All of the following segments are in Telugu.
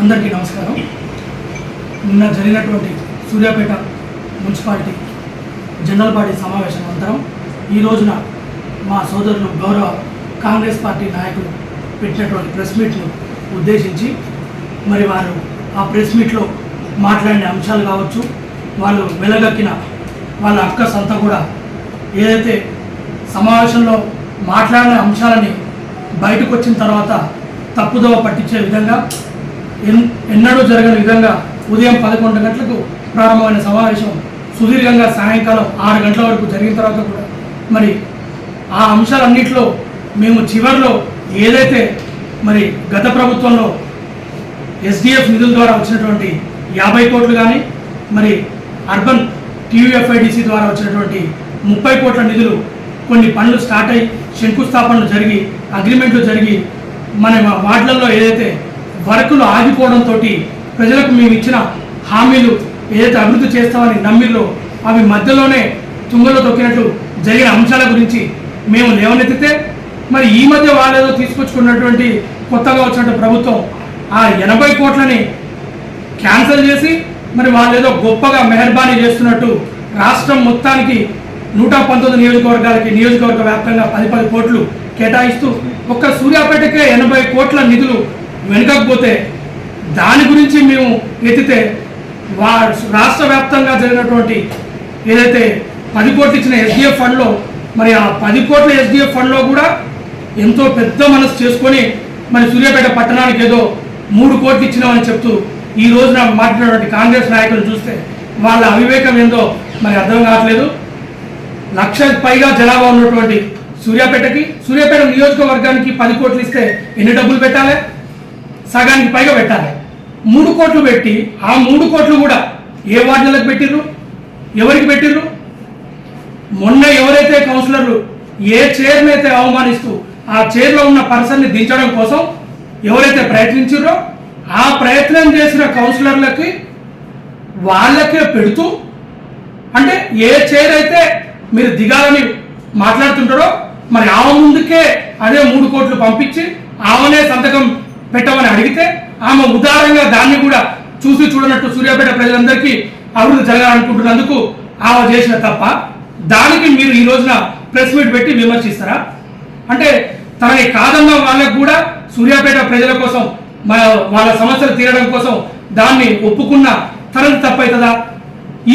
అందరికీ నమస్కారం. నిన్న జరిగినటువంటి సూర్యాపేట మున్సిపాలిటీ జనరల్ బాడీ సమావేశం అనంతరం ఈ రోజున మా సోదరులు గౌరవ కాంగ్రెస్ పార్టీ నాయకులు పెట్టినటువంటి ప్రెస్ మీట్ను ఉద్దేశించి మరి వారు ఆ ప్రెస్ మీట్లో మాట్లాడిన అంశాలు కావచ్చు, వాళ్ళు వెలగక్కిన వాళ్ళ అక్కస్ అంతా కూడా ఏదైతే సమావేశంలో మాట్లాడిన అంశాలని బయటకు వచ్చిన తర్వాత తప్పుదోవ పట్టించే విధంగా ఎన్నడూ జరగని విధంగా ఉదయం 11 గంటలకు ప్రారంభమైన సమావేశం సుదీర్ఘంగా సాయంకాలం 6 గంటల వరకు జరిగిన తర్వాత కూడా మరి ఆ అంశాలన్నింటిలో మేము చివరిలో ఏదైతే మరి గత ప్రభుత్వంలో ఎస్డిఎఫ్ నిధుల ద్వారా వచ్చినటువంటి 50 కోట్లు కానీ మరి అర్బన్ టీయూఎఫ్ఐడిసి ద్వారా వచ్చినటువంటి 30 కోట్ల నిధులు కొన్ని పనులు స్టార్ట్ అయ్యి శంకుస్థాపనలు జరిగి అగ్రిమెంట్లు జరిగి మన వార్డులలో ఏదైతే వర్కులు ఆగిపోవడంతో ప్రజలకు మేము ఇచ్చిన హామీలు ఏదైతే అభివృద్ధి చేస్తామని నమ్మిలో అవి మధ్యలోనే తుంగలో తొక్కినట్టు జరిగిన అంశాల గురించి మేము లేవనెత్తితే మరి ఈ మధ్య వాళ్ళేదో తీసుకొచ్చుకున్నటువంటి కొత్తగా వచ్చినటువంటి ప్రభుత్వం ఆ 80 కోట్లని క్యాన్సిల్ చేసి మరి వాళ్ళేదో గొప్పగా మెహర్బానీ చేస్తున్నట్టు రాష్ట్రం మొత్తానికి 119 నియోజకవర్గాలకి నియోజకవర్గ వ్యాప్తంగా 10 కోట్లు కేటాయిస్తూ ఒక్క సూర్యాపేటకే 80 కోట్ల నిధులు వెనుకపోతే దాని గురించి మేము ఎత్తితే రాష్ట్ర వ్యాప్తంగా జరిగినటువంటి ఏదైతే 10 కోట్లు ఇచ్చిన ఎస్డిఎఫ్ ఫండ్లో మరి ఆ 10 కోట్ల ఎస్డిఎఫ్ ఫండ్లో కూడా ఎంతో పెద్ద మనసు చేసుకొని మరి సూర్యాపేట పట్టణానికి ఏదో 3 కోట్లు ఇచ్చినామని చెప్తూ ఈ రోజున మాట్లాడినటువంటి కాంగ్రెస్ నాయకులు చూస్తే వాళ్ళ అవివేకం ఏందో మరి అర్థం కావట్లేదు. 1,00,000 పైగా జనాభా ఉన్నటువంటి సూర్యాపేట నియోజకవర్గానికి 10 కోట్లు ఇస్తే ఎన్ని డబ్బులు పెట్టాలి? సగానికి పైగా పెట్టాలి. 3 కోట్లు పెట్టి ఆ 3 కోట్లు కూడా ఏ వార్డులకు పెట్టిర్రు, ఎవరికి పెట్టిర్రు? మొన్న ఎవరైతే కౌన్సిలర్లు ఏ చైర్ని అయితే అవమానిస్తూ ఆ చైర్లో ఉన్న పర్సన్ని దించడం కోసం ఎవరైతే ప్రయత్నించారో ఆ ప్రయత్నం చేసిన కౌన్సిలర్లకి వాళ్ళకే పెడుతూ, అంటే ఏ చైర్ అయితే మీరు దిగాలని మాట్లాడుతుంటారో మరి ఆమె ముందుకే అదే 3 కోట్లు పంపించి ఆమెనే సంతకం పెట్టమని అడిగితే ఆమె ఉదారంగా దాన్ని కూడా చూసి చూడనట్టు సూర్యాపేట ప్రజలందరికీ అభివృద్ధి జరగాలనుకుంటున్నందుకు ఆమె చేసిన తప్ప దానికి మీరు ఈ రోజున ప్రెస్ మీట్ పెట్టి విమర్శిస్తారా? అంటే తనని కాదన్న వాళ్ళకు కూడా సూర్యాపేట ప్రజల కోసం వాళ్ళ సమస్యలు తీరడం కోసం దాన్ని ఒప్పుకున్న తనది తప్పవుతుందా?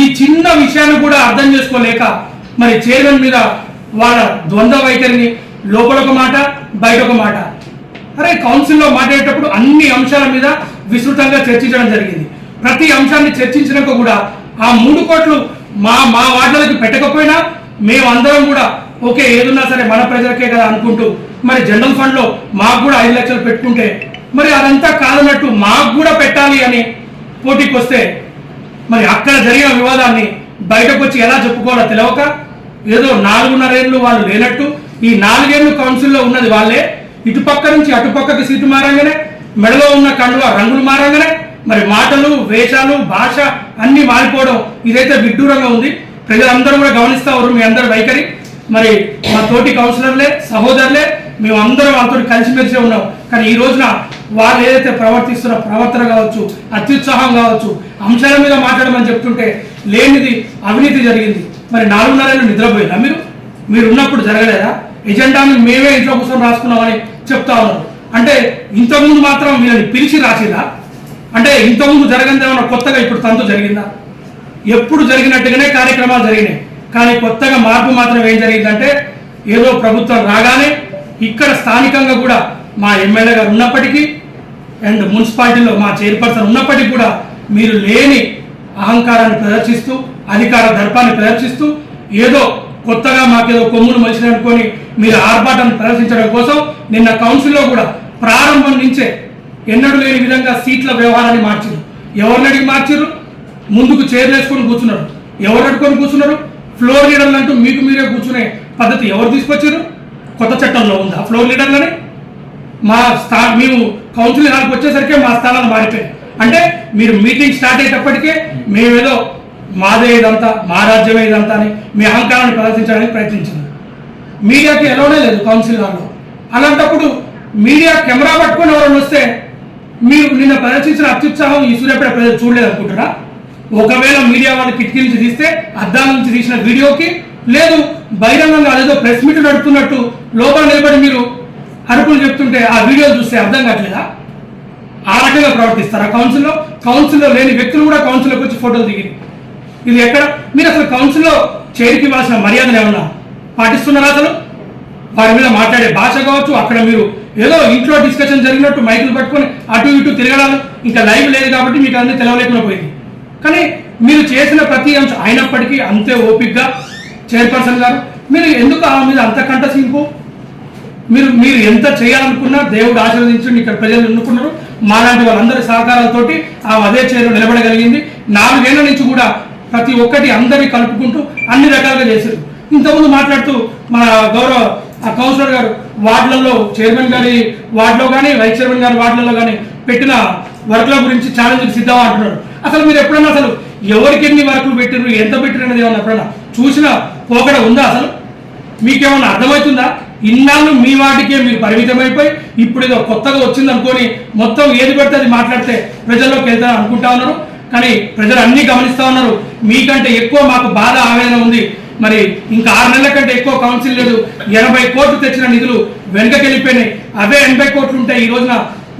ఈ చిన్న విషయాన్ని కూడా అర్థం చేసుకోలేక మరి చైర్మన్ మీద వాళ్ళ ద్వంద్వ వైఖరిని లోపల ఒక మాట బయట ఒక మాట. అరే కౌన్సిల్లో మాట్లాడేటప్పుడు అన్ని అంశాల మీద విస్తృతంగా చర్చించడం జరిగింది. ప్రతి అంశాన్ని చర్చించినాక కూడా ఆ 3 కోట్లు మా వార్డులకు పెట్టకపోయినా మేమందరం కూడా ఓకే ఏదున్నా సరే మన ప్రజలకే కదా అనుకుంటూ మరి జనరల్ ఫండ్లో మాకు కూడా 5 లక్షలు పెట్టుకుంటే మరి అదంతా కాదన్నట్టు మాకు కూడా పెట్టాలి అని పోటీకి వస్తే మరి అక్కడ జరిగిన వివాదాన్ని బయటకు వచ్చి ఎలా చెప్పుకోవాలో తెలియక ఏదో 4.5 ఏళ్ళు వాళ్ళు లేనట్టు ఈ 4 ఏళ్ళు కౌన్సిల్లో ఉన్నది వాళ్ళే, ఇటుపక్క నుంచి అటుపక్కకి సీటు మారంగానే మెడలో ఉన్న కండువా రంగులు మారంగానే మరి మాటలు వేషాలు భాష అన్ని మారిపోవడం ఇదైతే విడ్డూరంగా ఉంది. ప్రజలందరూ కూడా గమనిస్తా ఉన్నారు మీ అందరి వైఖరి. మరి మా తోటి కౌన్సిలర్లే సహోదరులే మేము అందరం వాళ్ళతో కలిసిమెలిసే ఉన్నాం. కానీ ఈ రోజున వాళ్ళు ఏదైతే ప్రవర్తిస్తున్న ప్రవర్తన కావచ్చు, అత్యుత్సాహం కావచ్చు, అంశాల మీద మాట్లాడమని చెప్తుంటే లేనిది అవినీతి జరిగింది. మరి 4.5 ఏళ్ళు నిద్రపోయినా మీరు ఉన్నప్పుడు జరగలేదా? ఎజెండాని మేమే ఇంట్లో కూర్చొని రాసుకున్నామని చెప్తా ఉన్నారు. అంటే ఇంతకుముందు మాత్రం వీళ్ళని పిలిచి రాసిందా? అంటే ఇంతకుముందు జరగంది ఏమన్నా కొత్తగా ఇప్పుడు తంతు జరిగిందా? ఎప్పుడు జరిగినట్టుగానే కార్యక్రమాలు జరిగినాయి. కానీ కొత్తగా మార్పు మాత్రం ఏం జరిగిందంటే ఏదో ప్రభుత్వం రాగానే ఇక్కడ స్థానికంగా కూడా మా ఎమ్మెల్యే గారు ఉన్నప్పటికీ అండ్ మున్సిపాలిటీలో మా చైర్పర్సన్ ఉన్నప్పటికీ కూడా మీరు లేని అహంకారాన్ని ప్రదర్శిస్తూ అధికార దర్పాన్ని ప్రదర్శిస్తూ ఏదో కొత్తగా మాకేదో కొమ్మును మలిచిననుకొని మీరు ఆర్భాటాన్ని ప్రదర్శించడం కోసం నిన్న కౌన్సిల్లో కూడా ప్రారంభం నుంచే ఎన్నడూ లేని విధంగా సీట్ల వ్యవహారాన్ని మార్చారు. ఎవరిని అడిగి మార్చారు? ముందుకు చైర్లు వేసుకొని కూర్చున్నారు. ఎవరు అడుకొని కూర్చున్నారు? ఫ్లోర్ లీడర్లు అంటూ మీకు మీరే కూర్చునే పద్ధతి ఎవరు తీసుకొచ్చారు? కొత్త చట్టంలో ఉందా ఫ్లోర్ లీడర్లని? మేము కౌన్సిల్ హాల్కి వచ్చేసరికి మా స్థానాలు మారిపోయాయి. అంటే మీరు మీటింగ్ స్టార్ట్ అయ్యేటప్పటికే మేమేదో మాదే ఇదంతా మా రాజ్యమే ఇదంతా అని మీ అహంకారాన్ని ప్రదర్శించడానికి ప్రయత్నించింది. మీడియాకి ఎలానే లేదు కౌన్సిల్ హాల్లో. అలాంటప్పుడు మీడియా కెమెరా పట్టుకొని ఎవరైనా వస్తే మీరు నిన్న ప్రదర్శించిన అత్యుత్సాహం ఈ సూర్యాపేట ప్రజలు చూడలేదనుకుంటారా? ఒకవేళ మీడియా వాళ్ళు కిటికీ నుంచి తీస్తే అద్దాల నుంచి తీసిన వీడియోకి లేదు, బహిరంగంగా అదేదో ప్రెస్ మీట్ నడుపుతున్నట్టు లోపల నిలబడి మీరు అరుపులు చెప్తుంటే ఆ వీడియోలు చూస్తే అర్థం కావట్లేదా? ఆ రకంగా ప్రవర్తిస్తారా? కౌన్సిల్లో లేని వ్యక్తులు కూడా కౌన్సిల్లోకి వచ్చి ఫోటోలు దిగింది. ఇది ఎక్కడ? మీరు అసలు కౌన్సిల్లో చేరికి ఇవ్వాల్సిన మర్యాదలు ఏమన్నా పాటిస్తున్నారా? అసలు వారి మీద మాట్లాడే భాష కావచ్చు, అక్కడ మీరు ఏదో ఇంట్లో డిస్కషన్ జరిగినట్టు మైకులు పట్టుకొని అటు ఇటు తిరగడాలు, ఇంకా లైవ్ లేదు కాబట్టి మీకు అన్నీ తెలవలేకుండా పోయింది. కానీ మీరు చేసిన ప్రతి అంశం అయినప్పటికీ అంతే ఓపిక్గా చైర్పర్సన్ గారు మీరు ఎందుకు ఆ మీద అంత కంటసింపు? మీరు ఎంత చేయాలనుకున్నా దేవుడు ఆశీర్వదించండి. ఇక్కడ ప్రజలు ఎన్నుకున్నారు, మాలాంటి వాళ్ళందరి సహకారాలతోటి ఆ అదే చైర్లో నిలబడగలిగింది. 4 ఏళ్ల నుంచి కూడా ప్రతి ఒక్కటి అందరినీ కలుపుకుంటూ అన్ని రకాలుగా చేశారు. ఇంతకుముందు మాట్లాడుతూ మన గౌరవ కౌన్సిలర్ గారు వార్డులలో చైర్మన్ గారి వార్డులో కానీ వైస్ చైర్మన్ గారి వార్డులలో కానీ పెట్టిన వర్క్ల గురించి ఛాలెంజ్ సిద్ధమా అంటున్నారు. అసలు మీరు ఎప్పుడన్నా అసలు ఎవరికి ఎన్ని వర్కులు పెట్టినారు, ఎంత పెట్టిరు అనేది ఏమన్నా ఎప్పుడన్నా చూసిన పోకడ ఉందా? అసలు మీకేమన్నా అర్థమవుతుందా? ఇన్నాళ్ళు మీ వాటికే మీరు పరిమితమైపోయి ఇప్పుడు ఏదో కొత్తగా వచ్చింది అనుకొని మొత్తం ఏది పడితే అది మాట్లాడితే ప్రజల్లోకి వెళ్తారని అనుకుంటా ఉన్నారు. కానీ ప్రజలు అన్నీ గమనిస్తూ ఉన్నారు. మీకంటే ఎక్కువ మాకు బాధ ఆవేదన ఉంది. మరి ఇంకా 6 నెలల కంటే ఎక్కువ కౌన్సిల్ లేదు. 80 కోట్లు తెచ్చిన నిధులు వెనుకకి వెళ్ళిపోయినాయి. అవే 80 కోట్లు ఉంటాయి. ఈ రోజున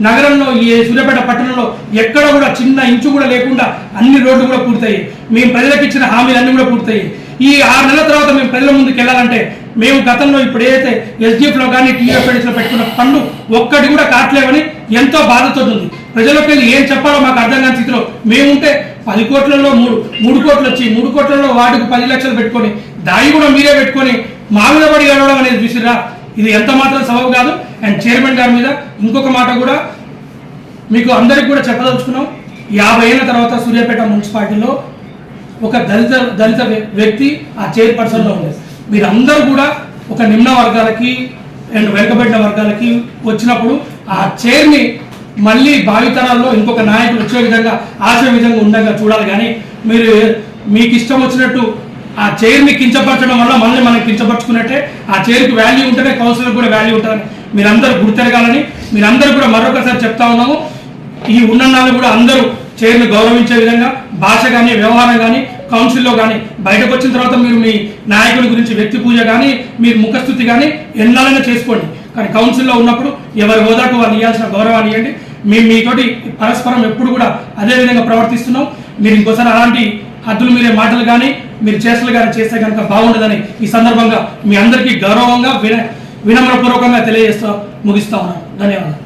నగరంలో ఈ సూర్యాపేట పట్టణంలో ఎక్కడ కూడా చిన్న ఇంచు కూడా లేకుండా అన్ని రోడ్లు కూడా పూర్తయ్యాయి. మేము ప్రజలకు ఇచ్చిన హామీలన్నీ కూడా పూర్తయ్యాయి. ఈ 6 నెలల తర్వాత మేము ప్రజల ముందుకు వెళ్ళాలంటే మేము గతంలో ఇప్పుడు ఏదైతే SDFలో కానీ TFPDSలో పెట్టుకున్న పనులు ఒక్కటి కూడా కాట్లేవని ఎంతో బాధతో ఉంది. ప్రజలకు వెళ్ళి ఏం చెప్పాలో మాకు అర్థం కాని స్థితిలో మేముంటే 10 కోట్లలో 3 కోట్లు వచ్చి 3 కోట్లలో వాటికి 10 లక్షలు పెట్టుకొని దాయి కూడా మీరే పెట్టుకొని మా మీద పడి గడవడం అనేది చూసిరా? ఇది ఎంత మాత్రం సబబు కాదు. అండ్ చైర్మన్ గారి మీద ఇంకొక మాట కూడా మీకు అందరికి కూడా చెప్పదలుచుకున్నాం. 50 ఏళ్ల తర్వాత సూర్యాపేట మున్సిపాలిటీలో ఒక దళిత వ్యక్తి ఆ చైర్పర్సన్లో ఉంది. మీరందరూ కూడా ఒక నిమ్న వర్గాలకి అండ్ వెనుకబడిన వర్గాలకి వచ్చినప్పుడు ఆ చైర్ని మళ్ళీ భావితరాల్లో ఇంకొక నాయకులు వచ్చే విధంగా ఆశ విధంగా ఉండగా చూడాలి. కానీ మీరు మీకు ఇష్టం వచ్చినట్టు ఆ చైర్ని కించపరచడం వల్ల మళ్ళీ మనం కించపరచుకున్నట్టే. ఆ చైర్కి వాల్యూ ఉంటేనే కౌన్సిలర్ కూడా వాల్యూ ఉంటుందని మీరందరూ గుర్తెరగాలని మీరందరూ కూడా మరొకసారి చెప్తా ఉన్నాము. ఈ ఉన్నన్నాళ్ళు కూడా అందరూ చైర్ను గౌరవించే విధంగా భాష కానీ వ్యవహారం కానీ కౌన్సిల్లో కానీ బయటకు వచ్చిన తర్వాత మీరు మీ నాయకుడి గురించి వ్యక్తి పూజ కానీ మీరు ముఖస్థుతి కానీ ఎన్నాళ్ళైనా చేసుకోండి. కానీ కౌన్సిల్లో ఉన్నప్పుడు ఎవరి హోదాకు వాళ్ళు ఇవ్వాల్సిన గౌరవాన్ని ఇవ్వండి. మేము మీతోటి పరస్పరం ఎప్పుడు కూడా అదే విధంగా ప్రవర్తిస్తున్నాం. మీరు ఇంకోసారి అలాంటి హద్దులు మీరే మాటలు కానీ మీరు చేష్టలు కానీ చేస్తే కనుక బాగుండదని ఈ సందర్భంగా మీ అందరికీ గౌరవంగా వినమ్రపూర్వకంగా తెలియజేస్తూ ముగిస్తా ఉన్నాను. ధన్యవాదాలు.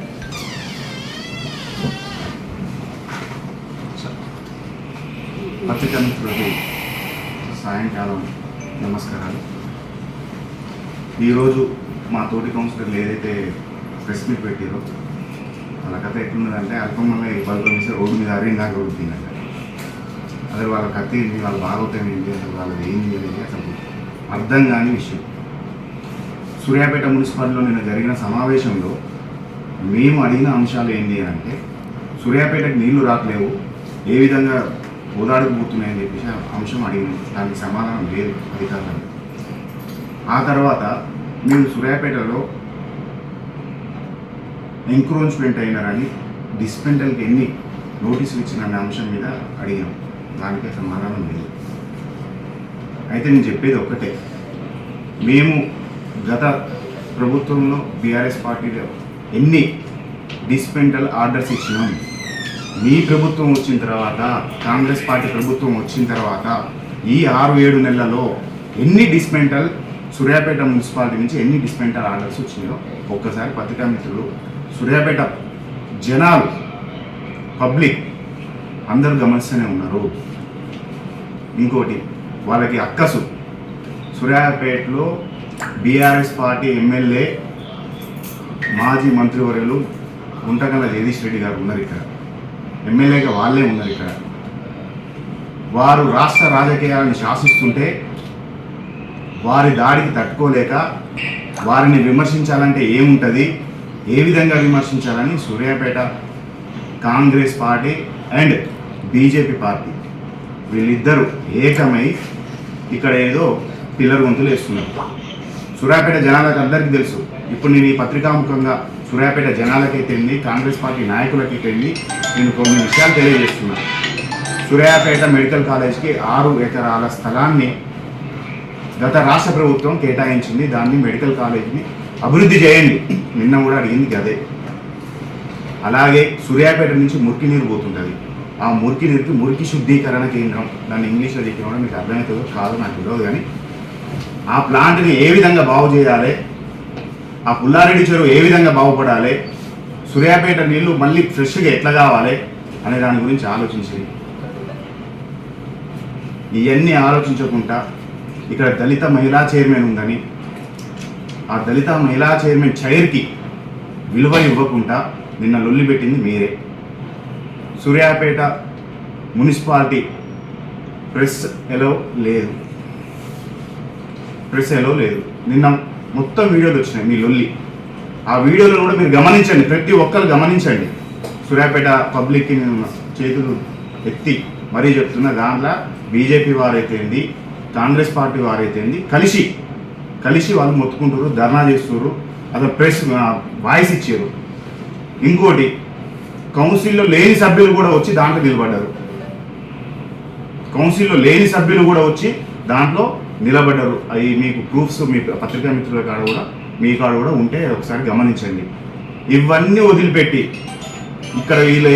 పత్రికా మిత్రులకి సాయంకాలం నమస్కారాలు. ఈరోజు మా తోటి కౌన్సిలర్లు ఏదైతే ప్రెస్ మీట్ పెట్టారో వాళ్ళ కథ ఎట్లున్నదంటే అల్పంగా బల్బు వేసి రోడ్డు మీద అరేంజ్ రోడ్డు తినండి. అసలు వాళ్ళ కథ ఏంటి, వాళ్ళ భాగవతం ఏంటి, అసలు వాళ్ళది ఏంటి అనేది అసలు అర్థం కాని విషయం. సూర్యాపేట మున్సిపాలిటీలో నిన్న జరిగిన సమావేశంలో మేము అడిగిన అంశాలు ఏంటి అంటే సూర్యాపేటకు నీళ్లు రాట్లేవు, ఏ విధంగా ఓదాడుకుపోతున్నాయని చెప్పేసి అంశం అడిగినాం. దానికి సమాధానం లేదు అధికారులు. ఆ తర్వాత మేము సూర్యాపేటలో ఎంక్రోచ్మెంట్ అయినారని డిస్పెంటల్కి ఎన్ని నోటీసులు ఇచ్చిన అంశం మీద అడిగాం. దానికే సమాధానం లేదు. అయితే నేను చెప్పేది ఒక్కటే, మేము గత ప్రభుత్వంలో బీఆర్ఎస్ పార్టీలో ఎన్ని డిస్పెంటల్ ఆర్డర్స్ ఇచ్చినాం, మీ ప్రభుత్వం వచ్చిన తర్వాత కాంగ్రెస్ పార్టీ ప్రభుత్వం వచ్చిన తర్వాత ఈ 6-7 నెలలలో ఎన్ని డిస్పెంటల్ సూర్యాపేట మున్సిపాలిటీ నుంచి ఎన్ని డిస్పెంటల్ ఆర్డర్స్ వచ్చినాయో ఒక్కసారి పత్రికా మిత్రులు, సూర్యాపేట జనాలు, పబ్లిక్ అందరూ గమనిస్తూనే ఉన్నారు. ఇంకోటి వాళ్ళకి అక్కసు, సూర్యాపేటలో బీఆర్ఎస్ పార్టీ ఎమ్మెల్యే మాజీ మంత్రివర్యులు గుంటకల్ల జగదీష్ రెడ్డి గారు ఉన్నారు. ఇక్కడ ఎమ్మెల్యేగా వాళ్ళే ఉన్నారు. ఇక్కడ వారు రాష్ట్ర రాజకీయాలను శాసిస్తుంటే వారి దాడికి తట్టుకోలేక వారిని విమర్శించాలంటే ఏముంటుంది, ఏ విధంగా విమర్శించాలని Suryapet Congress party and BJP party వీళ్ళిద్దరూ ఏకమై ఇక్కడ ఏదో పిల్లర్ గొంతులు వేస్తున్నారు. సూర్యాపేట జనాలకు అందరికీ తెలుసు. ఇప్పుడు నేను ఈ పత్రికాముఖంగా సూర్యాపేట జనాలకైతేంది, కాంగ్రెస్ పార్టీ నాయకులకైతేంది నేను కొన్ని విషయాలు తెలియజేస్తున్నాను. సూర్యాపేట మెడికల్ కాలేజ్కి 6 ఎకరాల స్థలాన్ని గత రాష్ట్ర ప్రభుత్వం కేటాయించింది. దాన్ని మెడికల్ కాలేజ్ని అభివృద్ధి చేయండి. నిన్న కూడా అడిగింది అదే. అలాగే సూర్యాపేట నుంచి మురికి నీరు పోతుంటుంది. ఆ మురికి నీరుకి మురికి శుద్ధీకరణ కేంద్రం, దాన్ని ఇంగ్లీష్లో చెప్పిన కూడా మీకు అర్థమవుతుందో కాదు నాకు తెలియదు, కానీ ఆ ప్లాంట్ని ఏ విధంగా బాగు చేయాలి, ఆ పుల్లారెడ్డి చెరువు ఏ విధంగా బాగుపడాలి, సూర్యాపేట నీళ్లు మళ్ళీ ఫ్రెష్గా ఎట్లా కావాలి అనే దాని గురించి ఆలోచించేది. ఇవన్నీ ఆలోచించకుండా ఇక్కడ దళిత మహిళా చైర్మన్ ఉందని ఆ దళిత మహిళా చైర్మన్ చైర్కి విలువ ఇవ్వకుండా నిన్న లొల్లి పెట్టింది మీరే. సూర్యాపేట మున్సిపాలిటీ ప్రెస్ ఎలో లేదు. నిన్న మొత్తం వీడియోలు వచ్చినాయి మీ లొల్లి. ఆ వీడియోలో కూడా మీరు గమనించండి, ప్రతి ఒక్కరు గమనించండి. సూర్యాపేట పబ్లిక్కి చేతులు ఎత్తి మరీ చెప్తున్న, దాంట్లో బీజేపీ వారైతేంది, కాంగ్రెస్ పార్టీ వారైతేంది కలిసి వాళ్ళు మొత్తుకుంటారు, ధర్నా చేస్తున్నారు, అదే ప్రెస్ వాయిస్ ఇచ్చారు. ఇంకోటి, కౌన్సిల్లో లేని సభ్యులు కూడా వచ్చి దాంట్లో నిలబడ్డారు. అవి మీకు ప్రూఫ్స్ మీ పత్రికా మిత్రుల కాడ కూడా మీ కాడ కూడా ఉంటే ఒకసారి గమనించండి. ఇవన్నీ వదిలిపెట్టి ఇక్కడ వీళ్ళు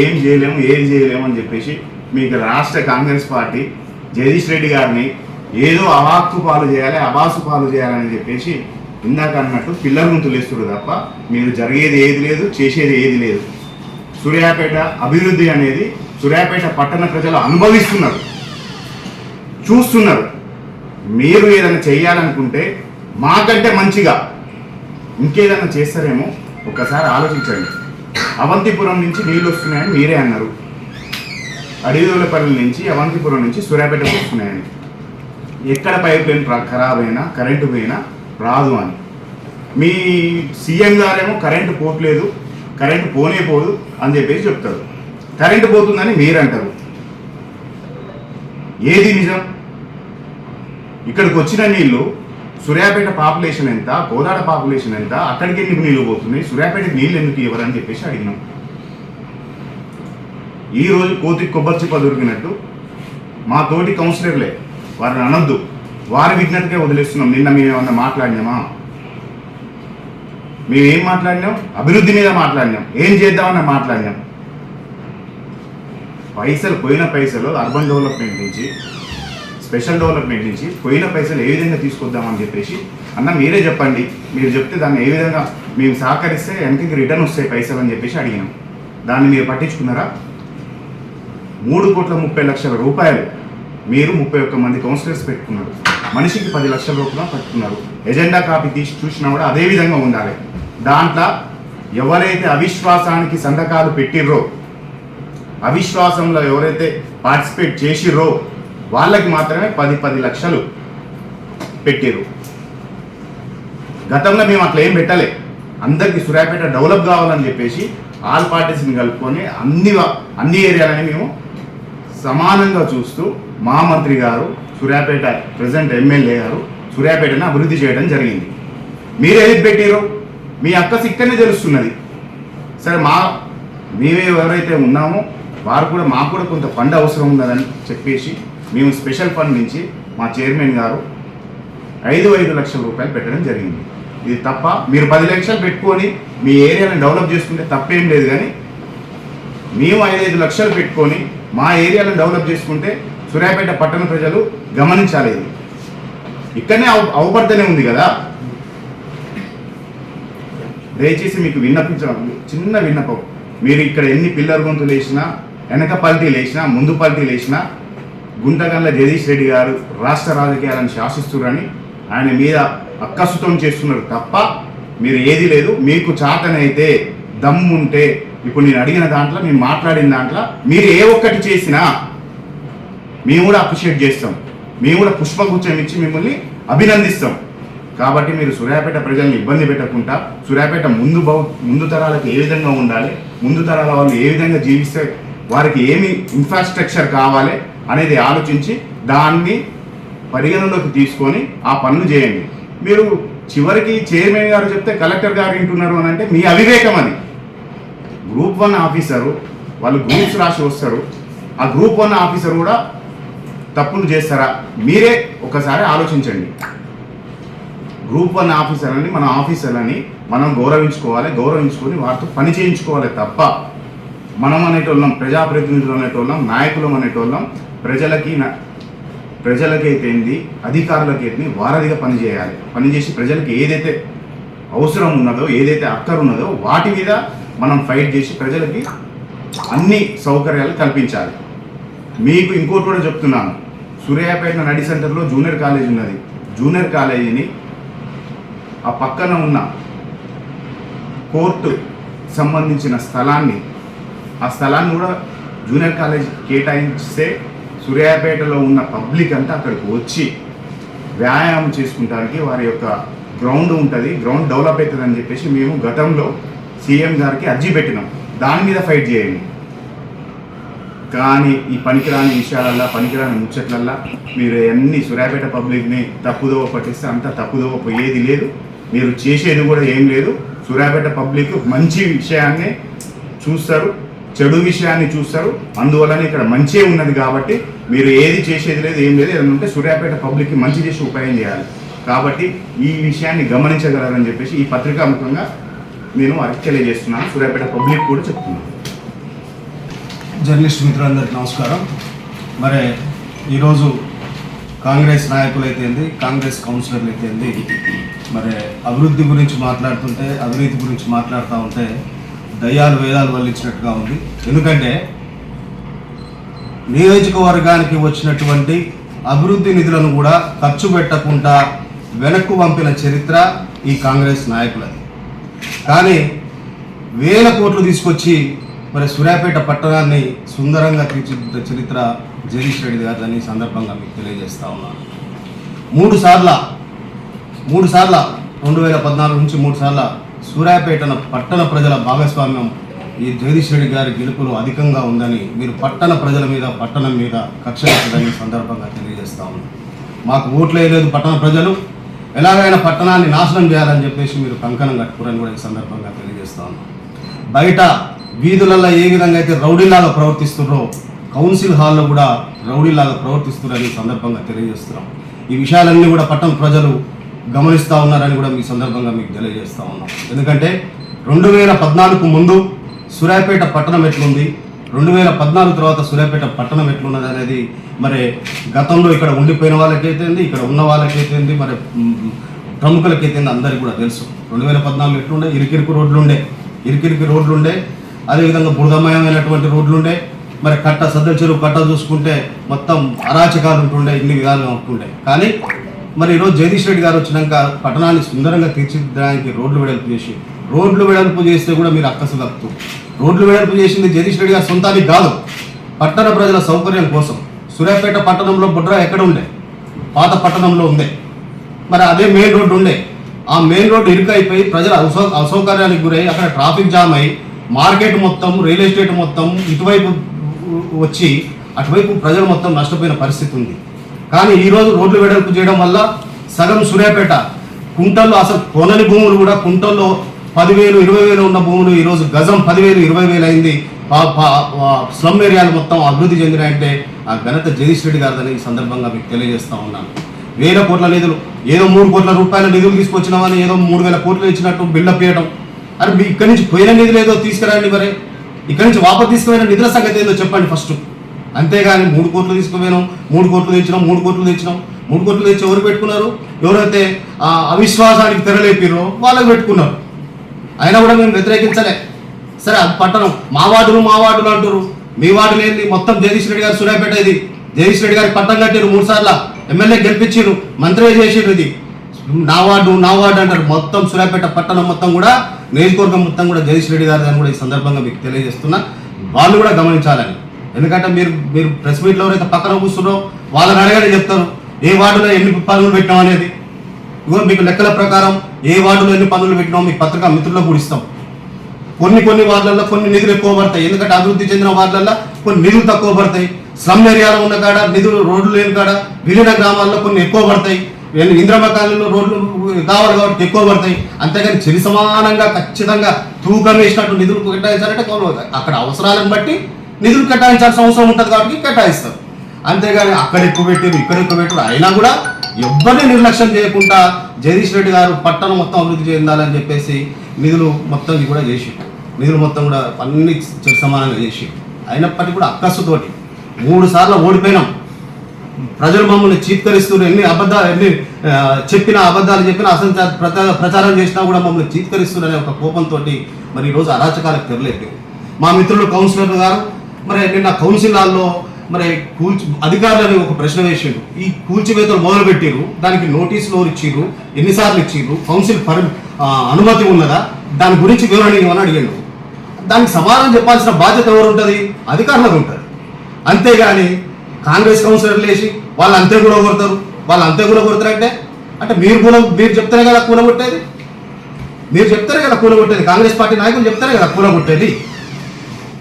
ఏం చేయలేము అని చెప్పేసి మీకు రాష్ట్ర కాంగ్రెస్ పార్టీ జగదీష్ రెడ్డి గారిని ఏదో అవాక్కు పాలు చేయాలి, అబాసు పాలు చేయాలని చెప్పేసి ఇందాక అన్నట్టు పిల్లల గుంతులు వేస్తున్నారు తప్ప మీరు జరిగేది ఏది లేదు, చేసేది ఏది లేదు. సూర్యాపేట అభివృద్ధి అనేది సూర్యాపేట పట్టణ ప్రజలు అనుభవిస్తున్నారు, చూస్తున్నారు. మీరు ఏదైనా చేయాలనుకుంటే మాకంటే మంచిగా ఇంకేదైనా చేస్తారేమో ఒక్కసారి ఆలోచించండి. అవంతిపురం నుంచి నీళ్ళు వస్తున్నాయని మీరే అన్నారు. అడవిదోలపల్లి నుంచి అవంతిపురం నుంచి సూర్యాపేటకు వస్తున్నాయని. ఎక్కడ పైప్ లైన్ ఖరాబ్ అయినా, కరెంటు పోయినా రాదు అని. మీ సీఎం గారేమో కరెంటు పోవట్లేదు, కరెంటు పోనే పోదు అని చెప్పేసి చెప్తారు. కరెంటు పోతుందని మీరంటారు. ఏది నిజం? ఇక్కడికి వచ్చిన నీళ్లు సూర్యాపేట పాపులేషన్ ఎంత, కోదాడ పాపులేషన్ ఎంత, అక్కడికి ఎందుకు నీళ్లు పోతున్నాయి, సూర్యాపేటకి నీళ్ళు ఎందుకు ఇవ్వరని చెప్పేసి అడిగినాం. ఈరోజు కోతికి కొబ్బరి చిప్ప దొరికినట్టు మా తోటి కౌన్సిలర్లే, వారిని అనొద్దు, వారి విజ్ఞతకే వదిలేస్తున్నాం. నిన్న మేము ఏమన్నా మాట్లాడినామా? మేమేం మాట్లాడినాం? అభివృద్ధి మీద మాట్లాడినాం, ఏం చేద్దామని మాట్లాడినాం. పోయిన పైసలు అర్బన్ డెవలప్మెంట్ నుంచి, స్పెషల్ డెవలప్మెంట్ నుంచి పోయిన పైసలు ఏ విధంగా తీసుకొద్దామని చెప్పేసి అన్న మీరే చెప్పండి. మీరు చెప్తే దాన్ని ఏ విధంగా మేము సహకరిస్తే వెనకకి రిటర్న్ వస్తాయి పైసలు అని చెప్పేసి అడిగినాం. దాన్ని మీరు పట్టించుకున్నారా? 3,30,00,000 రూపాయలు మీరు 31 మంది కౌన్సిలర్స్ పెట్టుకున్నారు. మనిషికి 10 లక్షల రూపాయలు పట్టుకున్నారు. ఎజెండా కాపీ తీసి చూసినా కూడా అదే విధంగా ఉండాలి. దాంట్లో ఎవరైతే అవిశ్వాసానికి సంతకాలు పెట్టిర్రో, అవిశ్వాసంలో ఎవరైతే పార్టిసిపేట్ చేసిర్రో వాళ్ళకి మాత్రమే 10 లక్షలు పెట్టిర్రు. గతంలో మేము అట్లా ఏం పెట్టలే. అందరికీ సూర్యాపేట డెవలప్ కావాలని చెప్పేసి ఆల్ పార్టీస్ని కలుపుకొని అన్ని ఏరియాలని మేము సమానంగా చూస్తూ మా మంత్రి గారు, సూర్యాపేట ప్రెసిడెంట్ ఎమ్మెల్యే గారు సూర్యాపేటను అభివృద్ధి చేయడం జరిగింది. మీరు ఏది పెట్టారో మీ అక్కసి ఇక్కడనే తెలుస్తున్నది. సరే, మేమే ఎవరైతే ఉన్నామో వారు కూడా మాకు కూడా కొంత ఫండ్ అవసరం ఉన్నదని చెప్పేసి మేము స్పెషల్ ఫండ్ నుంచి మా చైర్మన్ గారు 5 లక్షల రూపాయలు పెట్టడం జరిగింది. ఇది తప్ప? మీరు 10 లక్షలు పెట్టుకొని మీ ఏరియాని డెవలప్ చేసుకుంటే తప్పేం లేదు, కానీ మేము 5 లక్షలు పెట్టుకొని మా ఏరియాలను డెవలప్ చేసుకుంటే సూర్యాపేట పట్టణ ప్రజలు గమనించాలి. ఇది ఇక్కడనే అవపడుతూనే ఉంది కదా. దయచేసి మీకు చిన్న విన్నపం, మీరు ఇక్కడ ఎన్ని పిల్లర్ గొంతులు వేసినా, వెనక పల్టీలు వేసినా, ముందు పల్టీలు వేసినా గుంటగండ్ల జగదీష్ రెడ్డి గారు రాష్ట్ర రాజకీయాలను శాసిస్తున్నారని ఆయన మీద అక్కసుతం చేస్తున్నారు తప్ప మీరు ఏది లేదు. మీకు చాతనైతే దమ్ముంటే ఇప్పుడు నేను అడిగిన దాంట్లో, నేను మాట్లాడిన దాంట్లో మీరు ఏ ఒక్కటి చేసినా మేము కూడా అప్రిషియేట్ చేస్తాం, మేము కూడా పుష్పగుచ్చం ఇచ్చి మిమ్మల్ని అభినందిస్తాం. కాబట్టి మీరు సూర్యాపేట ప్రజల్ని ఇబ్బంది పెట్టకుండా సూర్యాపేట ముందు తరాలకు ఏ విధంగా ఉండాలి, ముందు తరాల వాళ్ళు ఏ విధంగా జీవిస్తే వారికి ఏమి ఇన్ఫ్రాస్ట్రక్చర్ కావాలి అనేది ఆలోచించి దాన్ని పరిగణలోకి తీసుకొని ఆ పనులు చేయండి. మీరు చివరికి చైర్మన్ గారు చెప్తే కలెక్టర్ గారు వింటున్నారు అని అంటే మీ అవివేకం అది. గ్రూప్ 1 ఆఫీసరు వాళ్ళు గ్రూప్స్ రాసి వస్తారు, ఆ గ్రూప్ 1 ఆఫీసర్ కూడా తప్పులు చేస్తారా? మీరే ఒకసారి ఆలోచించండి. గ్రూప్ 1 ఆఫీసర్లని మన ఆఫీసర్లని మనం గౌరవించుకొని వారితో పని చేయించుకోవాలి తప్ప మనం అనేటోళ్ళం, ప్రజాప్రతినిధులు అనేటోళ్ళం, నాయకులం అనేటోళ్ళం ప్రజలకైతేంది అధికారులకైతే వారధిగా పనిచేయాలి. పనిచేసి ప్రజలకు ఏదైతే అవసరం ఉన్నదో, ఏదైతే అక్కరున్నదో వాటి మీద మనం ఫైట్ చేసి ప్రజలకి అన్ని సౌకర్యాలు కల్పించాలి. మీకు ఇంకోటి కూడా చెప్తున్నాను, సూర్యాపేట నడి సెంటర్లో జూనియర్ కాలేజ్ ఉన్నది. జూనియర్ కాలేజీని ఆ పక్కన ఉన్న కోర్టు సంబంధించిన ఆ స్థలాన్ని కూడా జూనియర్ కాలేజ్ కేటాయిస్తే సూర్యాపేటలో ఉన్న పబ్లిక్ అంతా అక్కడికి వచ్చి వ్యాయామం చేసుకుంటానికి వారి యొక్క గ్రౌండ్ ఉంటుంది, గ్రౌండ్ డెవలప్ అవుతుంది అని చెప్పేసి మేము గతంలో సీఎం గారికి అర్జీ పెట్టినాం. దాని మీద ఫైట్ చేయండి. కానీ ఈ పనికిరాని విషయాలల్లో, పనికిరాని ముచ్చట్లల్లో మీరు అన్ని సూర్యాపేట పబ్లిక్ని తప్పుదోవ పట్టిస్తే అంత తప్పుదోవ పోయేది లేదు, మీరు చేసేది కూడా ఏం లేదు. సూర్యాపేట పబ్లిక్ మంచి విషయాన్ని చూస్తారు, చెడు విషయాన్ని చూస్తారు. అందువలన ఇక్కడ మంచే ఉన్నది కాబట్టి మీరు ఏది చేసేది లేదు, ఏం లేదు. ఏదైనా ఉంటే సూర్యాపేట పబ్లిక్కి మంచి చేసి ఉపాయం చేయాలి. కాబట్టి ఈ విషయాన్ని గమనించగలరని చెప్పేసి ఈ పత్రికాముఖంగా నేను వారికి తెలియజేస్తున్నాను. సూర్యాపేట పబ్లిక్ కూడా చెప్తున్నాను. జర్నలిస్ట్ మిత్రులందరికీ నమస్కారం. మరి ఈరోజు కాంగ్రెస్ నాయకులు అయితేంది, కాంగ్రెస్ కౌన్సిలర్లు అయితేంది, మరి అభివృద్ధి గురించి మాట్లాడుతుంటే, అవినీతి గురించి మాట్లాడుతూ ఉంటే దయ్యాలు వేదాలు వల్లించినట్టుగా ఉంది. ఎందుకంటే నియోజకవర్గానికి వచ్చినటువంటి అభివృద్ధి నిధులను కూడా ఖర్చు పెట్టకుండా వెనక్కు పంపిన చరిత్ర ఈ కాంగ్రెస్ నాయకులది. కానీ 1000 కోట్లు తీసుకొచ్చి మరి సూర్యాపేట పట్టణాన్ని సుందరంగా తీర్చిదిద్దిన చరిత్ర జగదీష్ రెడ్డి గారిని సందర్భంగా మీకు తెలియజేస్తా ఉన్నాను. 3 సార్లు 2014 నుంచి 3 సార్లు సూర్యాపేట పట్టణ ప్రజల భాగస్వామ్యం ఈ జగదీష్ రెడ్డి గారి గెలుపులో అధికంగా ఉందని మీరు పట్టణ ప్రజల మీద, పట్టణం మీద కక్ష పెట్టదని సందర్భంగా తెలియజేస్తా ఉన్నాను. మాకు ఓట్లు వేయలేదు పట్టణ ప్రజలు, ఎలాగైనా పట్టణాన్ని నాశనం చేయాలని చెప్పేసి మీరు కంకణం కట్టుకోరని కూడా ఈ సందర్భంగా తెలియజేస్తా ఉన్నాను. బయట వీధులలో ఏ విధంగా అయితే రౌడీలాగా ప్రవర్తిస్తున్నారో కౌన్సిల్ హాల్లో కూడా రౌడీలాగా ప్రవర్తిస్తున్నారని ఈ సందర్భంగా తెలియజేస్తున్నాం. ఈ విషయాలన్నీ కూడా పట్టణ ప్రజలు గమనిస్తూ ఉన్నారని కూడా మీ సందర్భంగా మీకు తెలియజేస్తూ ఉన్నాం. ఎందుకంటే 2014 ముందు సూర్యాపేట పట్టణం ఎట్లుంది, 2014 తర్వాత సూర్యాపేట పట్టణం ఎట్లున్నది అనేది మరి గతంలో ఇక్కడ ఉండిపోయిన వాళ్ళకైతేంది, ఇక్కడ ఉన్న వాళ్ళకైతేంది, మరి ప్రముఖులకైతేంది అందరికీ కూడా తెలుసు. 2014 ఎట్లుండే, ఇరికిరికి రోడ్లు ఉండే, అదేవిధంగా బురదమయమైనటువంటి రోడ్లు ఉండే, మరి సద్దల చెరువు కట్ట చూసుకుంటే మొత్తం అరాచకాలు ఉంటుండే, ఇన్ని విధాలుగా ఉంటుండే. కానీ మరి ఈరోజు జగదీష్ రెడ్డి గారు వచ్చినాక పట్టణాన్ని సుందరంగా తీర్చిదిద్దడానికి రోడ్లు వెడల్పు చేస్తే కూడా మీరు అక్కసు తప్పుతూ, రోడ్లు వెడల్పు చేసింది జగదీష్ రెడ్డి గారు సొంతానికి కాదు, పట్టణ ప్రజల సౌకర్యం కోసం. సూర్యాపేట పట్టణంలో బుడ్రా ఎక్కడ ఉండే, పాత పట్టణంలో ఉండే, మరి అదే మెయిన్ రోడ్డు ఉండే. ఆ మెయిన్ రోడ్డు ఇరుకైపోయి ప్రజల అసౌకర్యానికి గురై అక్కడ ట్రాఫిక్ జామ్ అయి మార్కెట్ మొత్తం, రియల్ ఎస్టేట్ మొత్తం ఇటువైపు వచ్చి అటువైపు ప్రజలు మొత్తం నష్టపోయిన పరిస్థితి ఉంది. కానీ ఈరోజు రోడ్లు వెడల్పు చేయడం వల్ల సగం సూర్యాపేట కుంటల్లో, అసలు కొనని భూములు కూడా కుంటల్లో 10,000, 20,000 ఉన్న భూములు ఈరోజు గజం 10,000, 20,000 అయింది. స్లమ్ ఏరియాలు మొత్తం అభివృద్ధి చెందినాయంటే ఆ ఘనత జగదీష్ రెడ్డి గారిని ఈ సందర్భంగా మీకు తెలియజేస్తా ఉన్నాను. 1000 కోట్ల నిధులు, ఏదో 3 కోట్ల రూపాయల నిధులు తీసుకొచ్చినామని ఏదో 3,000 కోట్లు ఇచ్చినట్టు బిల్డప్ చేయడం. అరే మీ ఇక్కడి నుంచి పోయిన నిధులు ఏదో తీసుకురండి, మరి ఇక్కడి నుంచి వాపసు తీసుకుపోయిన నిధుల సంగతి ఏదో చెప్పండి ఫస్ట్. అంతేగాని 3 కోట్లు తీసుకుపోయినాం, 3 కోట్లు తెచ్చినాం, 3 కోట్లు తెచ్చినాం. 3 కోట్లు తెచ్చి ఎవరు పెట్టుకున్నారు? ఎవరైతే అవిశ్వాసానికి తెరలేపిరో వాళ్ళకి పెట్టుకున్నారు. అయినా కూడా మేము వ్యతిరేకించలే. సరే అది పట్టణం, మా వార్డులు అంటారు. మీ వార్డులు ఏంటి? మొత్తం జగదీష్ రెడ్డి గారు సూర్యాపేట, ఇది జగదీష్ రెడ్డి గారికి పట్టం కట్టారు, 3 సార్లు ఎమ్మెల్యే గెలిపించారు, మంత్రి చేసారు. ఇది నా వార్డు అంటారు. మొత్తం సూర్యాపేట పట్టణం మొత్తం కూడా, నియోజకవర్గం మొత్తం కూడా జగదీష్ రెడ్డి గారు అని కూడా ఈ సందర్భంగా మీకు తెలియజేస్తున్నా. వాళ్ళు కూడా గమనించాలని. ఎందుకంటే మీరు ప్రెస్ మీట్లో ఎవరైతే పక్కన కూర్చున్నారో వాళ్ళని అడగానే చెప్తారు ఏ వార్డులో ఎన్ని పనులు పెట్టినాం అనేది. ఇగో మీకు లెక్కల ప్రకారం ఏ వార్డులో ఎన్ని పనులు పెట్టినామో మీకు పత్రికా మిత్రుల్లో కూడా ఇస్తాం. కొన్ని వార్డులలో కొన్ని నిధులు ఎక్కువ పడతాయి, ఎందుకంటే అభివృద్ధి చెందిన వార్డులలో కొన్ని నిధులు తక్కువ పడతాయి. స్లమ్ ఏరియాలో ఉన్న కాడ నిధులు, రోడ్లు లేని కాడ విలీన గ్రామాల్లో కొన్ని ఎక్కువ పడతాయి. ఇంద్రమ్మ కాలనీలో రోడ్లు కావాలి కాబట్టి ఎక్కువ పడతాయి, అంతేగాని చెరి సమానంగా ఖచ్చితంగా తూకం వేసినట్టు నిధులు కేటాయించాలంటే అక్కడ అవసరాలను బట్టి నిధులు కేటాయించాల్సిన అవసరం ఉంటుంది కాబట్టి కేటాయిస్తారు. అంతేగాని అక్కడ ఎక్కువ పెట్టారు ఇక్కడ ఎక్కువ పెట్టారు అయినా కూడా ఎవరిని నిర్లక్ష్యం చేయకుండా జగదీష్ రెడ్డి గారు పట్టణం మొత్తం అభివృద్ధి చెందాలని చెప్పేసి నిధులు మొత్తం కూడా చేసి నిధులు మొత్తం కూడా అన్ని సమానంగా చేసి అయినప్పటికీ కూడా అక్కసుతోటి 3 సార్లు ఓడిపోయినాం. ప్రజలు మమ్మల్ని చీత్కరిస్తూ ఎన్ని చెప్పిన అబద్ధాలు చెప్పినా అసలు ప్రచారం చేసినా కూడా మమ్మల్ని చీత్కరిస్తున్నారనే ఒక కోపంతో మరి ఈరోజు అరాచకాలకు తెరలేదు. మా మిత్రులు కౌన్సిలర్ గారు మరి నిన్న కౌన్సిల్ హాల్లో మరి అధికారులని ఒక ప్రశ్న వేసిండు. ఈ కూల్చివేతలు మొదలు పెట్టిరు, దానికి నోటీసులు ఇచ్చిర్రు, ఎన్నిసార్లు ఇచ్చిర్రు, కౌన్సిల్ అనుమతి ఉన్నదా, దాని గురించి వివరణ ఇవ్వని అడిగాడు. దానికి సమాధానం చెప్పాల్సిన బాధ్యత ఎవరు ఉంటుంది? అధికారులకు ఉంటుంది. అంతేగాని కాంగ్రెస్ కౌన్సిలర్లు వేసి వాళ్ళు అంతే కూడా కొడతారంటే అంటే మీరు చెప్తారే కదా కూలగొట్టేది, కాంగ్రెస్ పార్టీ నాయకులు చెప్తారే కదా కూలగొట్టేది.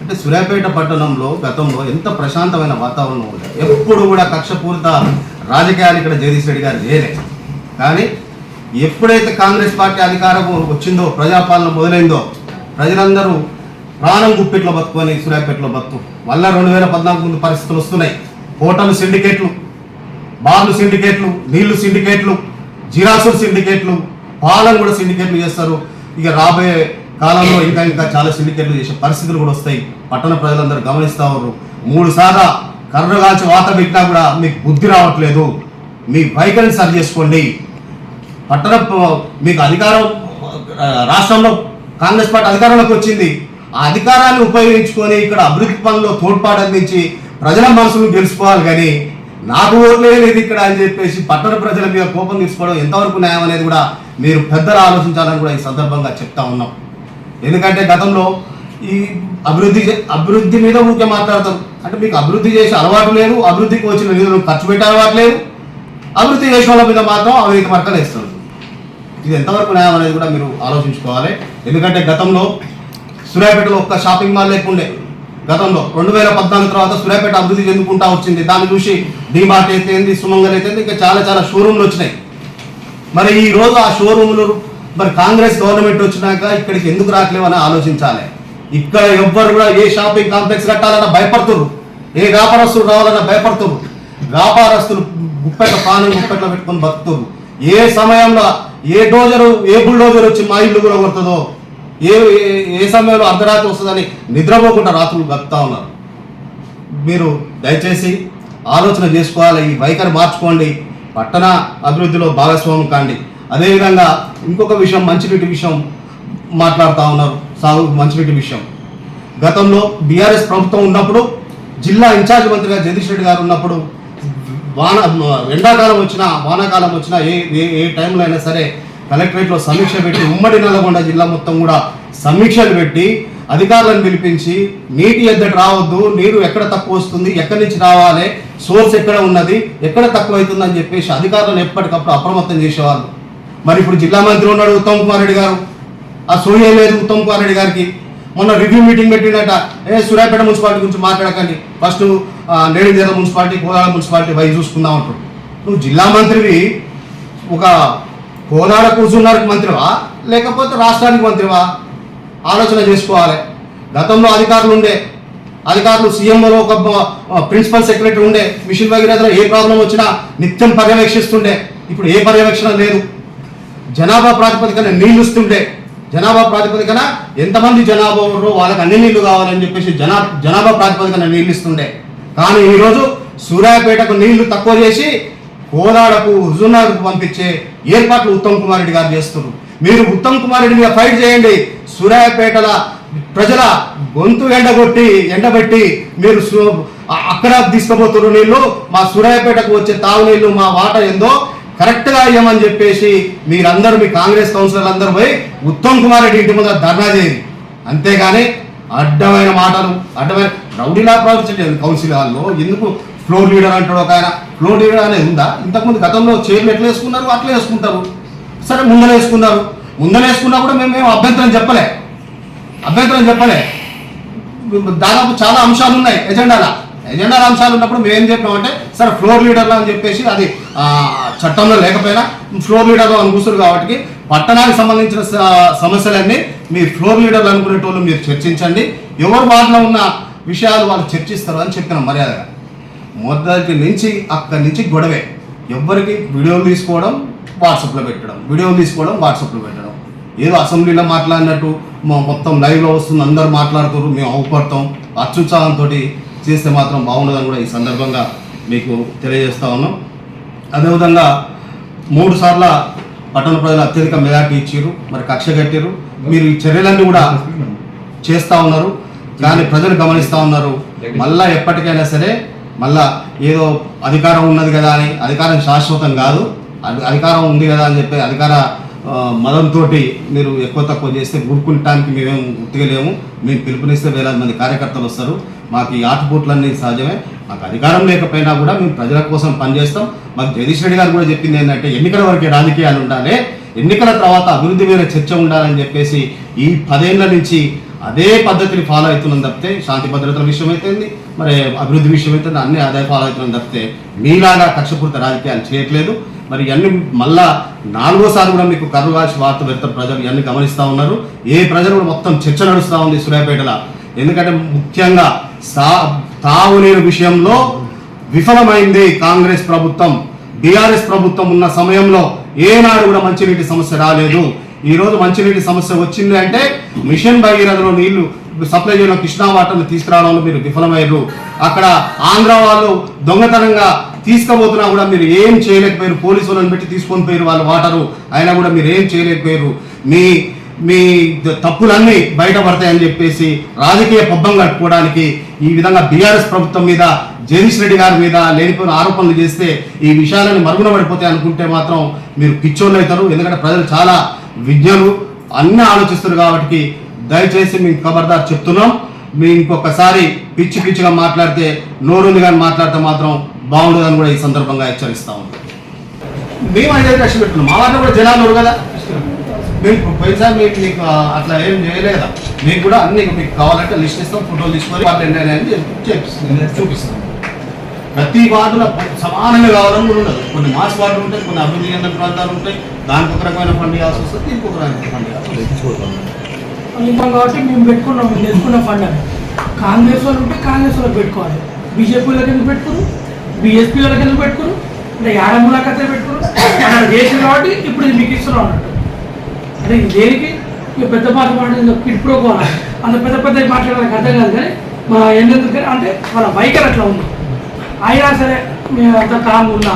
అంటే సూర్యాపేట పట్టణంలో గతంలో ఎంత ప్రశాంతమైన వాతావరణం ఉంది. ఎప్పుడు కూడా కక్షపూరిత రాజకీయాలు ఇక్కడ జగదీష్ రెడ్డి గారు చేయలేదు. కానీ ఎప్పుడైతే కాంగ్రెస్ పార్టీ అధికారం వచ్చిందో, ప్రజాపాలన మొదలైందో, ప్రజలందరూ ప్రాణం గుప్పిట్లో బతుకొని సూర్యాపేటలో మళ్ళీ 2014 ముందు పరిస్థితులు వస్తున్నాయి. హోటల్ సిండికేట్లు, బార్లు సిండికేట్లు, నీళ్లు సిండికేట్లు, జిరాసులు సిండికేట్లు, పాలను కూడా సిండికేట్లు చేస్తారు. ఇక రాబోయే కాలంలో ఇంకా చాలా సిండికేట్లు చేసే పరిస్థితులు కూడా వస్తాయి. పట్టణ ప్రజలందరూ గమనిస్తూ ఉన్నారు. 3 సార్లు కర్రగాల్చి వాత పెట్టినా కూడా మీకు బుద్ధి రావట్లేదు. మీ వైఖరిని సరి చేసుకోండి. మీకు అధికారం రాష్ట్రంలో కాంగ్రెస్ పార్టీ అధికారంలోకి వచ్చింది. ఆ అధికారాన్ని ఉపయోగించుకొని ఇక్కడ అభివృద్ధి పనుల్లో తోడ్పాటు అందించి ప్రజల మనసును గెలుచుకోవాలి. కానీ నాకు ఓట్లే లేదు ఇక్కడ అని చెప్పేసి పట్టణ ప్రజల మీద కోపం తీసుకోవడం ఎంతవరకు న్యాయం అనేది కూడా మీరు పెద్దలు ఆలోచించాలని కూడా ఈ సందర్భంగా చెప్తా ఉన్నాం. ఎందుకంటే గతంలో ఈ అభివృద్ధి మీద ఊరికే మాట్లాడతారు. అంటే మీకు అభివృద్ధి చేసే అలవాటు లేదు, అభివృద్ధికి వచ్చిన నిధులు ఖర్చు పెట్టే అలవాటు లేదు, అభివృద్ధి చేసే వాళ్ళ మీద మాత్రం అవినీతి మరకలు వేస్తారు. ఇది ఎంతవరకు న్యాయం అనేది కూడా మీరు ఆలోచించుకోవాలి. ఎందుకంటే గతంలో సూర్యాపేటలో ఒక్క షాపింగ్ మాల్ లేకుండే. గతంలో 2014 తర్వాత సూర్యాపేట అభివృద్ధి చెందుకుంటా వచ్చింది. దాన్ని చూసి డీమార్ట్ అయితేంది, సుమంగల్ అయితే ఇంకా చాలా షోరూమ్లు వచ్చినాయి. మరి ఈ రోజు ఆ షోరూమ్లు మరి కాంగ్రెస్ గవర్నమెంట్ వచ్చినాక ఇక్కడికి ఎందుకు రావట్లేవని ఆలోచించాలి. ఇక్కడ ఎవ్వరు కూడా ఏ షాపింగ్ కాంప్లెక్స్ కట్టాలన్నా భయపడుతున్నారు, ఏ వ్యాపారస్తులు రావాలన్నా భయపడుతున్నారు. వ్యాపారస్తులు ప్రాణం గుప్పెట్లో పెట్టుకొని బతుకుతున్నారు. ఏ సమయంలో ఏ బుల్డోజర్ వచ్చి మా ఇల్లు కూడా కొడుతుందో, ఏ సమయంలో అర్ధరాత్రి వస్తుందని నిద్రపోకుండా రాత్రులు గడుపుతా ఉన్నారు. మీరు దయచేసి ఆలోచన చేసుకోవాలి. ఈ వైఖరి మార్చుకోండి. పట్టణ అభివృద్ధిలో భాగస్వామ్యం కాండి. అదేవిధంగా ఇంకొక విషయం, మంచినీటి విషయం మాట్లాడుతూ ఉన్నారు. మంచినీటి విషయం గతంలో బీఆర్ఎస్ ప్రభుత్వం ఉన్నప్పుడు జిల్లా ఇన్ఛార్జ్ మంత్రిగా జగదీష్ రెడ్డి గారు ఉన్నప్పుడు ఎండాకాలం వచ్చినా వానాకాలం వచ్చినా ఏ టైంలో అయినా సరే కలెక్టరేట్లో సమీక్ష పెట్టి ఉమ్మడి నల్లగొండ జిల్లా మొత్తం కూడా సమీక్షలు పెట్టి అధికారులను పిలిపించి నీటి ఎద్దటి రావద్దు, నీరు ఎక్కడ తక్కువ వస్తుంది, ఎక్కడి నుంచి రావాలి, సోర్స్ ఎక్కడ ఉన్నది, ఎక్కడ తక్కువ అవుతుంది అని చెప్పేసి అధికారులను ఎప్పటికప్పుడు అప్రమత్తం చేసేవాళ్ళు. మరి ఇప్పుడు జిల్లా మంత్రి ఉన్నాడు ఉత్తమ్ కుమార్ రెడ్డి గారు, ఆ సోయే లేదు ఉత్తమ్ కుమార్ రెడ్డి గారికి. మొన్న రివ్యూ మీటింగ్ పెట్టినట్ట, సూర్యాపేట మున్సిపాలిటీ గురించి మాట్లాడకండి, ఫస్ట్ నేడుదేర మున్సిపాలిటీ, కోదాడ మున్సిపాలిటీ వై చూసుకుందాం అంటాడు. నువ్వు జిల్లా మంత్రివి ఒక కోదాడ కూర్చున్నారు మంత్రివా లేకపోతే రాష్ట్రానికి మంత్రివా? ఆలోచన చేసుకోవాలి. గతంలో అధికారులు సీఎంఓలో ఒక ప్రిన్సిపల్ సెక్రటరీ ఉండే, మిషన్ భగీరథలో ఏ ప్రాబ్లం వచ్చినా నిత్యం పర్యవేక్షిస్తుండే. ఇప్పుడు ఏ పర్యవేక్షణ లేదు. జనాభా ప్రాతిపదికన నీళ్లు ఇస్తుండే, జనాభా ప్రాతిపదికన ఎంతమంది జనాభా ఉన్నారో వాళ్ళకి అన్ని నీళ్లు కావాలని చెప్పేసి జనాభా ప్రాతిపదికన నీళ్లు ఇస్తుండే. కానీ ఈరోజు సూర్యాపేటకు నీళ్లు తక్కువ చేసి కోదాడకు హుజూర్నగర్కు పంపించే ఏర్పాట్లు ఉత్తమ్ కుమార్ రెడ్డి గారు చేస్తున్నారు. మీరు ఉత్తమ్ కుమార్ రెడ్డి మీద ఫైట్ చేయండి. సూర్యాపేటల ప్రజల గొంతు ఎండబెట్టి మీరు అక్కడ తీసుకుపోతున్నారు నీళ్లు, మా సూర్యాపేటకు వచ్చే తాగునీళ్లు మా వాట ఏందో కరెక్ట్గా ఇవ్వమని చెప్పేసి మీరందరూ మీ కాంగ్రెస్ కౌన్సిలర్లు అందరూ పోయి ఉత్తమ్ కుమార్ రెడ్డి ఇంటి ముందర ధర్నా చేయండి. అంతేగాని అడ్డమైన మాటలు, అడ్డమైన రౌడీలా ప్రవర్తించండి. కౌన్సిల్ హాల్లో ఎందుకు ఫ్లోర్ లీడర్ అంటాడు ఒక ఆయన. ఫ్లోర్ లీడర్ అనేది ఉందా? ఇంతకుముందు గతంలో చైర్లు ఎట్లా వేసుకున్నారు అట్లా వేసుకుంటారు. సరే ముందర వేసుకున్నా కూడా మేము అభ్యంతరం చెప్పలే. దాదాపు చాలా అంశాలు ఉన్నాయి ఎజెండా అంశాలు ఉన్నప్పుడు మేము ఏం చెప్పామంటే సరే ఫ్లోర్ లీడర్లు అని చెప్పేసి అది చట్టంలో లేకపోయినా ఫ్లోర్ లీడర్లు అని కూర్చురు కాబట్టి పట్టణానికి సంబంధించిన సమస్యలన్నీ మీ ఫ్లోర్ లీడర్లు అనుకునేటోళ్ళు మీరు చర్చించండి, ఎవరు వాటిలో ఉన్న విషయాలు వాళ్ళు చర్చిస్తారు అని చెప్పిన మర్యాదగా. మొదటి నుంచి అక్కడి నుంచి గొడవే, ఎవరికి వీడియోలు తీసుకోవడం వాట్సాప్లో పెట్టడం, వీడియోలు తీసుకోవడం వాట్సాప్లో పెట్టడం, ఏదో అసెంబ్లీలో మాట్లాడినట్టు మొత్తం లైవ్లో వస్తుంది, అందరూ మాట్లాడుతారు, మేము అవుపడతాం, అత్యుత్సాహంతో చేస్తే మాత్రం బాగుండదని కూడా ఈ సందర్భంగా మీకు తెలియజేస్తా ఉన్నాం. అదేవిధంగా 3 సార్లు పట్టణ ప్రజలు అత్యధిక మెజార్టీ ఇచ్చారు, మరి కక్ష కట్టారు, మీరు ఈ చర్యలన్నీ కూడా చేస్తూ ఉన్నారు, కానీ ప్రజలు గమనిస్తూ ఉన్నారు. మళ్ళా ఎప్పటికైనా సరే మళ్ళా ఏదో అధికారం ఉన్నది కదా అని, అధికారం శాశ్వతం కాదు, అధికారం ఉంది కదా అని చెప్పి అధికార మదంతో మీరు ఎక్కువ తక్కువ చేస్తే ఊరుకుంటానికి మేమేం గుర్తులేము. మేము పిలుపునిస్తే వేలాది మంది కార్యకర్తలు వస్తారు, మాకు ఈ ఆటుపోట్లన్నీ సహజమే, మాకు అధికారం లేకపోయినా కూడా మేము ప్రజల కోసం పనిచేస్తాం. మాకు జగదీష్ రెడ్డి గారు కూడా చెప్పింది ఏంటంటే ఎన్నికల వరకే రాజకీయాలు ఉండాలి, ఎన్నికల తర్వాత అభివృద్ధి మీద చర్చ ఉండాలని చెప్పేసి ఈ 10 ఏళ్ల నుంచి అదే పద్ధతిని ఫాలో అవుతున్నాం తప్పితే, శాంతి భద్రతల విషయం అయితేంది, మరి అభివృద్ధి విషయం అయితే అన్నీ అదే ఫాలో అవుతున్నాం తప్పితే మీలాగా కక్షపూరిత రాజకీయాలు చేయట్లేదు. మరి ఇవన్నీ మళ్ళా 4వసారి కూడా మీకు కర్రు కాల్చి వార్త పెడతారు ప్రజలు, ఇవన్నీ గమనిస్తూ ఉన్నారు. ఏ ప్రజలు కూడా మొత్తం చర్చ నడుస్తూ ఉంది సూర్యాపేటలో. ఎందుకంటే ముఖ్యంగా తాగునీరు విషయంలో విఫలమైంది కాంగ్రెస్ ప్రభుత్వం. బీఆర్ఎస్ ప్రభుత్వం ఉన్న సమయంలో ఏనాడు కూడా మంచినీటి సమస్య రాలేదు. ఈరోజు మంచినీటి సమస్య వచ్చింది అంటే మిషన్ భగీరథలో నీళ్లు సప్లై చేయడం, కృష్ణా వాటర్ని తీసుకురావడంలో మీరు విఫలమయ్యారు. అక్కడ ఆంధ్ర వాళ్ళు దొంగతనంగా తీసుకుపోతున్నా కూడా మీరు ఏం చేయలేకపోయారు, పోలీసు వాళ్ళని పెట్టి తీసుకొని పోయారు వాళ్ళ వాటరు, అయినా కూడా మీరు ఏం చేయలేకపోయారు. మీ తప్పులన్నీ బయటపడతాయని చెప్పేసి రాజకీయ పబ్బం కట్టుకోవడానికి ఈ విధంగా బీఆర్ఎస్ ప్రభుత్వం మీద, జగదీష్ రెడ్డి గారి మీద లేనిపోయిన ఆరోపణలు చేస్తే ఈ విషయాలను మరుగున పడిపోతాయి అనుకుంటే మాత్రం మీరు పిచ్చోళ్ళు అవుతారు. ఎందుకంటే ప్రజలు చాలా విజ్ఞులు, అన్నీ ఆలోచిస్తారు. కాబట్టి దయచేసి మీకు ఖబర్దార్ చెప్తున్నాం, మీ ఇంకొకసారి పిచ్చిగా మాట్లాడితే, నోరుంది కానీ మాట్లాడితే మాత్రం బాగుండదని కూడా ఈ సందర్భంగా హెచ్చరిస్తా ఉన్నాం. మేము అయితే కష్టం పెట్టుకున్నాం, మా వాళ్ళు కూడా జనాలు కదా, మీకు పోయినసారి మీకు అట్లా ఏం చేయలేదా, మీకు కూడా అన్ని మీకు కావాలంటే లిస్ట్ ఇస్తాం, ఫోటోలు తీసుకొని వాళ్ళు ఏంటని చూపిస్తాం. ప్రతి వార్డులో సమానంగా కావాలని కూడా ఉండదు. కొన్ని మాస్ వార్డులు ఉంటాయి, కొన్ని అభివృద్ధి చెందిన ప్రాంతాలు ఉంటాయి, దానికి ఒక రకమైన ఫండ్ ఇవ్వాల్సి వస్తుంది, దీనికి ఒక రకమైన ఫండ్ ఇవ్వాల్సి కాబట్టి మేము పెట్టుకున్నాం, మేము తెచ్చుకున్న ఫండ్ అని. కాంగ్రెస్ వాళ్ళు ఉంటే కాంగ్రెస్ వాళ్ళకి పెట్టుకోవాలి, బీజేపీ వాళ్ళకి ఎందుకు పెట్టుకోరు, బీఎస్పీ వాళ్ళకి ఎందుకు పెట్టుకోరు, అంటే యాడములాకతే పెట్టుకోరు. అక్కడ చేసింది కాబట్టి ఇప్పుడు ఇది మీకు ఇస్తున్నాం అన్నట్టు. అంటే ఇది దేనికి ఇక పెద్ద మాట మాట్లాడి పిట్టుకోవాలి, అంత పెద్ద మాట్లాడడానికి అర్థం కాదు. కానీ మా ఎందుకు అంటే వాళ్ళ వైఖరి అట్లా ఉంది. అయినా సరే మేము అంత కామ్ ఉన్నా